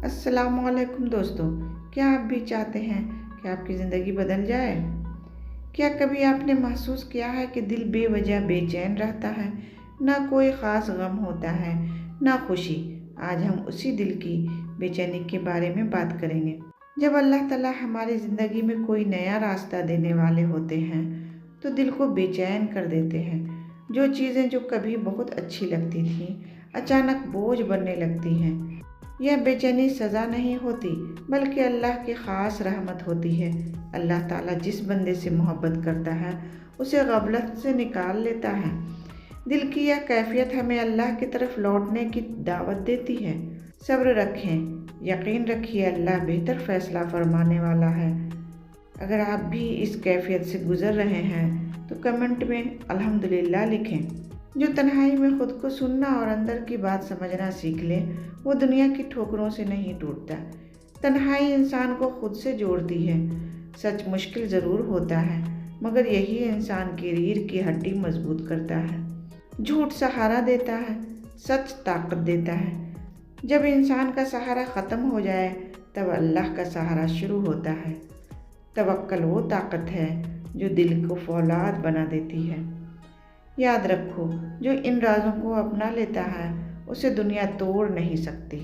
अस्सलाम वालेकुम दोस्तों। क्या आप भी चाहते हैं कि आपकी ज़िंदगी बदल जाए? क्या कभी आपने महसूस किया है कि दिल बेवजह बेचैन रहता है, ना कोई ख़ास गम होता है, ना खुशी। आज हम उसी दिल की बेचैनी के बारे में बात करेंगे। जब अल्लाह ताला हमारी ज़िंदगी में कोई नया रास्ता देने वाले होते हैं तो दिल को बेचैन कर देते हैं। जो चीज़ें जो कभी बहुत अच्छी लगती थीं अचानक बोझ बनने लगती हैं। यह बेचैनी सज़ा नहीं होती, बल्कि अल्लाह की ख़ास रहमत होती है। अल्लाह ताला जिस बंदे से मोहब्बत करता है उसे गफलत से निकाल लेता है। दिल की यह कैफियत हमें अल्लाह की तरफ लौटने की दावत देती है। सब्र रखें, यकीन रखिए अल्लाह बेहतर फ़ैसला फरमाने वाला है। अगर आप भी इस कैफियत से गुज़र रहे हैं तो कमेंट में अल्हम्दुलिल्लाह लिखें। जो तन्हाई में ख़ुद को सुनना और अंदर की बात समझना सीख ले वो दुनिया की ठोकरों से नहीं टूटता। तन्हाई इंसान को खुद से जोड़ती है। सच मुश्किल ज़रूर होता है, मगर यही इंसान की रीढ़ की हड्डी मजबूत करता है। झूठ सहारा देता है, सच ताकत देता है। जब इंसान का सहारा ख़त्म हो जाए तब अल्लाह का सहारा शुरू होता है। तवक्कल वो ताकत है जो दिल को फौलाद बना देती है। याद रखो, जो इन राज़ों को अपना लेता है उसे दुनिया तोड़ नहीं सकती।